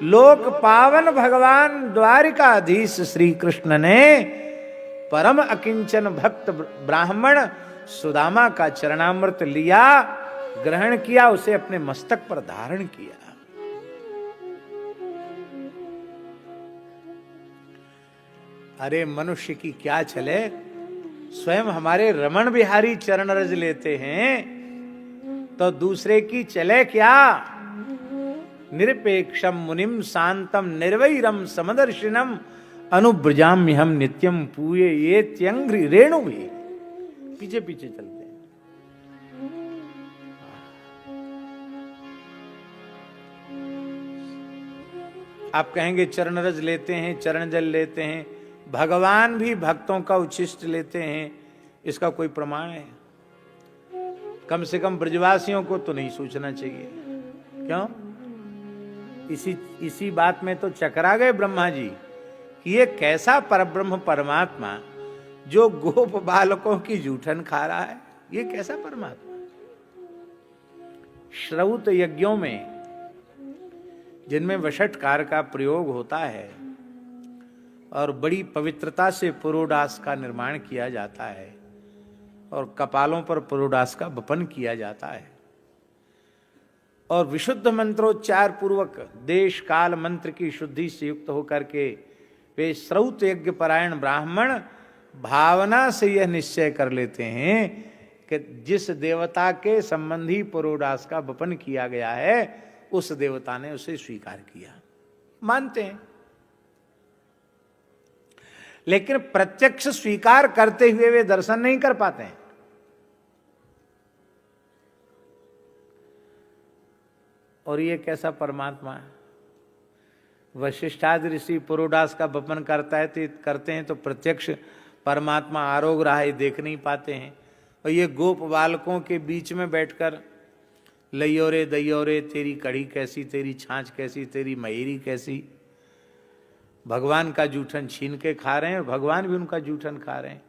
लोक पावन भगवान द्वारिकाधीश श्री कृष्ण ने परम अकिंचन भक्त ब्राह्मण सुदामा का चरणामृत लिया, ग्रहण किया, उसे अपने मस्तक पर धारण किया। अरे मनुष्य की क्या चले, स्वयं हमारे रमण बिहारी चरण रज लेते हैं तो दूसरे की चले क्या। निरपेक्षम मुनिम शांतम निर्वैरम समदर्शिनम अनुब्रजाम्य हम नित्यम पूये ये त्यंग्रि रेणु भी। पीछे पीछे चलते हैं। आप कहेंगे चरण रज लेते हैं, चरण जल लेते हैं, भगवान भी भक्तों का उच्छिष्ट लेते हैं, इसका कोई प्रमाण है? कम से कम ब्रजवासियों को तो नहीं सोचना चाहिए। क्यों? इसी बात में तो चकरा गए ब्रह्मा जी कि ये कैसा परब्रह्म परमात्मा जो गोप बालकों की जूठन खा रहा है, ये कैसा परमात्मा। श्रौत यज्ञों में जिनमें वषटकार का प्रयोग होता है और बड़ी पवित्रता से पुरोडास का निर्माण किया जाता है और कपालों पर पुरोडास का वपन किया जाता है और विशुद्ध मंत्रोच्चार पूर्वक देश काल मंत्र की शुद्धि से युक्त होकर के वे श्रौत यज्ञ परायण ब्राह्मण भावना से यह निश्चय कर लेते हैं कि जिस देवता के संबंधी पुरोडास का वपन किया गया है उस देवता ने उसे स्वीकार किया, मानते हैं। लेकिन प्रत्यक्ष स्वीकार करते हुए वे दर्शन नहीं कर पाते हैं। और ये कैसा परमात्मा है। वशिष्ठादि ऋषि पुरोडास का वपन करते हैं तो प्रत्यक्ष परमात्मा आरोग रहा है देख नहीं पाते हैं, और ये गोप बालकों के बीच में बैठकर लइयो रे दैयो रे तेरी कढ़ी कैसी, तेरी छाछ कैसी, तेरी मयूरी कैसी, भगवान का जूठन छीन के खा रहे हैं और भगवान भी उनका जूठन खा रहे हैं।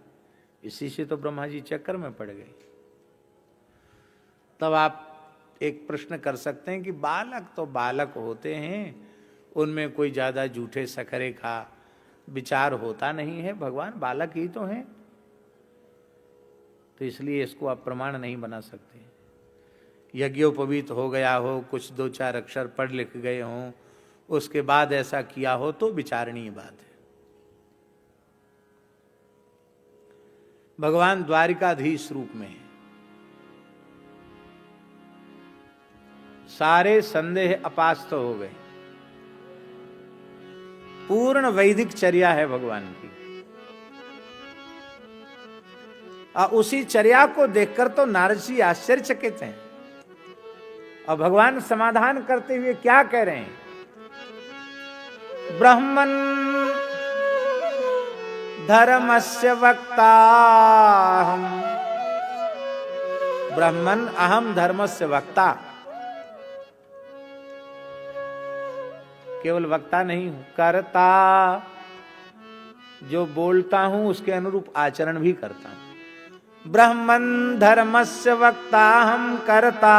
इसी से तो ब्रह्मा जी चक्कर में पड़ गए। तब आप एक प्रश्न कर सकते हैं कि बालक तो बालक होते हैं, उनमें कोई ज्यादा जूठे सखरे का विचार होता नहीं है, भगवान बालक ही तो हैं, तो इसलिए इसको आप प्रमाण नहीं बना सकते। यज्ञोपवीत हो गया हो, कुछ दो चार अक्षर पढ़ लिख गए हों, उसके बाद ऐसा किया हो तो विचारणीय बात है। भगवान द्वारिकाधीश रूप में है, सारे संदेह अपास्त हो गए। पूर्ण वैदिक चर्या है भगवान की, और उसी चर्या को देखकर तो नारद जी आश्चर्यचकित हैं। और भगवान समाधान करते हुए क्या कह रहे हैं? ब्रह्मन धर्मस्य वक्ता हम, ब्रह्मन अहम धर्मस्य वक्ता। केवल वक्ता नहीं हूं, करता, जो बोलता हूं उसके अनुरूप आचरण भी करता हूं। ब्रह्मन धर्मस्य वक्ता हम करता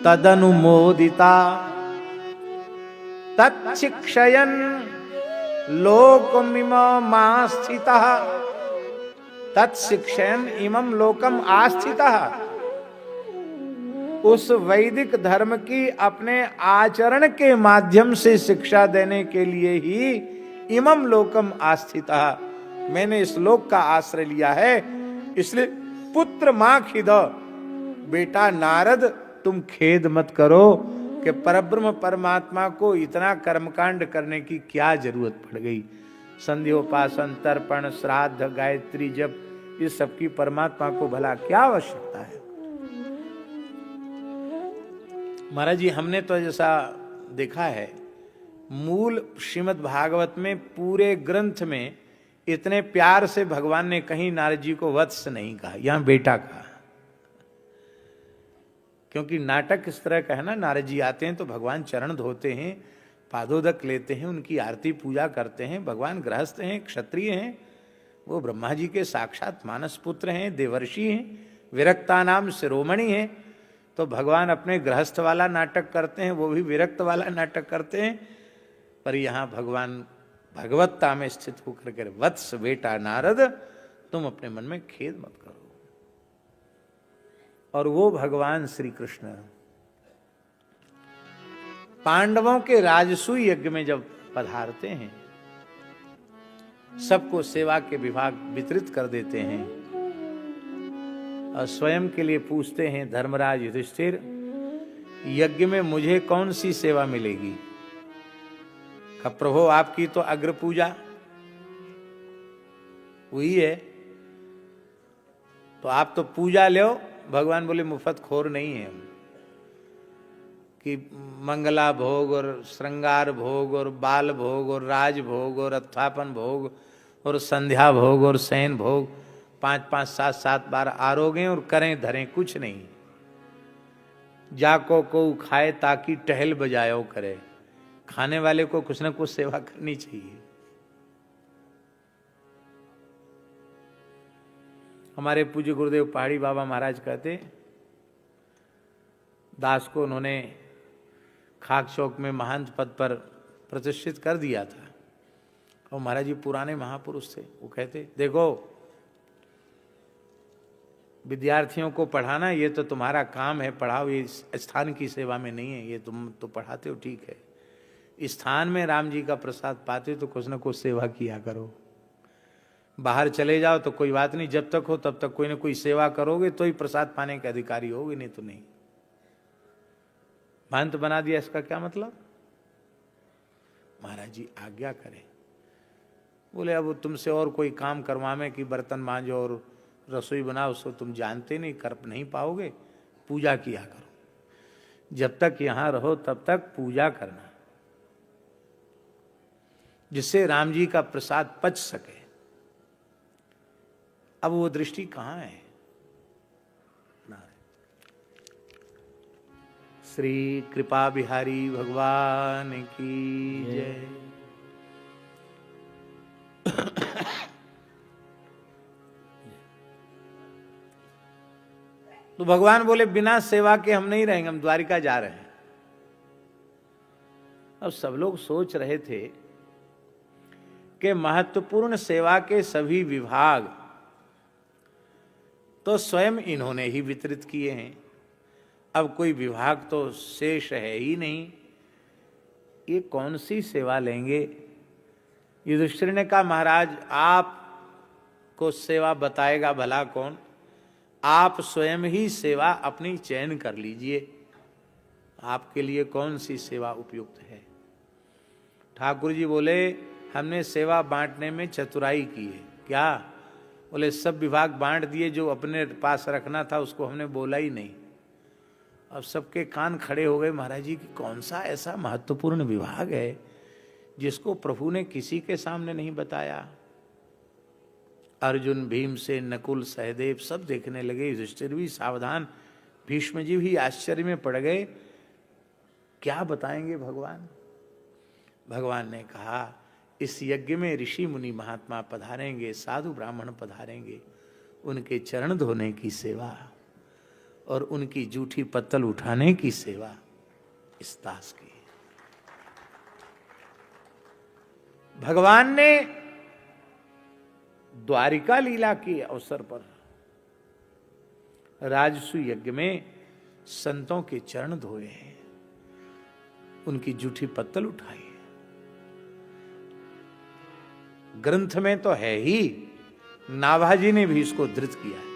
तदनुमोदिता तत्शिक्षयन् लोकमिमम् स्थितः, तत्शिक्षयन् इमं लोकम आस्थितः। उस वैदिक धर्म की अपने आचरण के माध्यम से शिक्षा देने के लिए ही इमं लोकम आस्थितः, मैंने इस लोक का आश्रय लिया है। इसलिए पुत्र मां खिद, बेटा नारद तुम खेद मत करो कि परब्रह्म परमात्मा को इतना कर्मकांड करने की क्या जरूरत पड़ गई। संध्योपासन, तर्पण, श्राद्ध, गायत्री जप, इस सब की परमात्मा को भला क्या आवश्यकता है। महाराज जी, हमने तो जैसा देखा है मूल श्रीमद् भागवत में पूरे ग्रंथ में इतने प्यार से भगवान ने कहीं नारद जी को वत्स नहीं कहा, यहां बेटा कहा। क्योंकि नाटक इस तरह का है ना, नारद जी आते हैं तो भगवान चरण धोते हैं, पादोदक लेते हैं, उनकी आरती पूजा करते हैं। भगवान गृहस्थ हैं, क्षत्रिय हैं, वो ब्रह्मा जी के साक्षात मानस पुत्र हैं, देवर्षि हैं, विरक्ता नाम शिरोमणि हैं। तो भगवान अपने गृहस्थ वाला नाटक करते हैं, वो भी विरक्त वाला नाटक करते हैं। पर यहां भगवान भगवत्ता में स्थित होकर के, वत्स बेटा नारद तुम अपने मन में खेद मत करो। और वो भगवान श्री कृष्ण पांडवों के राजसूय यज्ञ में जब पधारते हैं, सबको सेवा के विभाग वितरित कर देते हैं और स्वयं के लिए पूछते हैं, धर्मराज युधिष्ठिर यज्ञ में मुझे कौन सी सेवा मिलेगी? कहा प्रभु आपकी तो अग्र पूजा हुई है, तो आप तो पूजा लो। भगवान बोले मुफ्त खोर नहीं है हम, कि मंगला भोग और श्रृंगार भोग और बाल भोग और राज भोग और अत्थापन भोग और संध्या भोग और शयन भोग 5-5, 7-7 बार आरोगें और करें धरें कुछ नहीं। जाको को खाए ताकि टहल बजायो करे, खाने वाले को कुछ ना कुछ सेवा करनी चाहिए। हमारे पूज्य गुरुदेव पहाड़ी बाबा महाराज कहते, दास को उन्होंने खाक चौक में महंत पद पर प्रतिष्ठित कर दिया था और महाराज जी पुराने महापुरुष थे। वो कहते देखो विद्यार्थियों को पढ़ाना ये तो तुम्हारा काम है, पढ़ाओ, ये स्थान की सेवा में नहीं है। ये तुम तो पढ़ाते हो ठीक है, स्थान में राम जी का प्रसाद पाते तो कुछ न कुछ सेवा किया करो। बाहर चले जाओ तो कोई बात नहीं, जब तक हो तब तक कोई ना कोई सेवा करोगे तो ही प्रसाद पाने के अधिकारी होगे, नहीं तो नहीं। महंत बना दिया, इसका क्या मतलब? महाराज जी आज्ञा करें। बोले अब तुमसे और कोई काम करवावे कि बर्तन मांजो और रसोई बनाओ, उसको तुम जानते नहीं, कर नहीं पाओगे, पूजा किया करो। जब तक यहां रहो तब तक पूजा करना, जिससे राम जी का प्रसाद पच सके। अब वो दृष्टि कहां है? श्री कृपा बिहारी भगवान की जय। तो भगवान बोले बिना सेवा के हम नहीं रहेंगे, हम द्वारिका जा रहे हैं। अब सब लोग सोच रहे थे कि महत्वपूर्ण सेवा के सभी विभाग तो स्वयं इन्होंने ही वितरित किए हैं, अब कोई विभाग तो शेष है ही नहीं, ये कौन सी सेवा लेंगे? युधिष्ठिर ने कहा महाराज आपको सेवा बताएगा भला कौन, आप स्वयं ही सेवा अपनी चयन कर लीजिए, आपके लिए कौन सी सेवा उपयुक्त है। ठाकुर जी बोले हमने सेवा बांटने में चतुराई की है। क्या? बोले सब विभाग बांट दिए, जो अपने पास रखना था उसको हमने बोला ही नहीं। अब सबके कान खड़े हो गए महाराज जी की कौन सा ऐसा महत्वपूर्ण विभाग है जिसको प्रभु ने किसी के सामने नहीं बताया। अर्जुन, भीमसेन, नकुल, सहदेव सब देखने लगे, युधिष्ठिर भी सावधान, भीष्म जी भी आश्चर्य में पड़ गए, क्या बताएंगे भगवान। भगवान ने कहा इस यज्ञ में ऋषि मुनि महात्मा पधारेंगे, साधु ब्राह्मण पधारेंगे, उनके चरण धोने की सेवा और उनकी जूठी पत्तल उठाने की सेवा इस दास की। भगवान ने द्वारिका लीला के अवसर पर राजसु यज्ञ में संतों के चरण धोए हैं, उनकी जूठी पत्तल उठाई। ग्रंथ में तो है ही, नाभाजी ने भी इसको धृत किया है।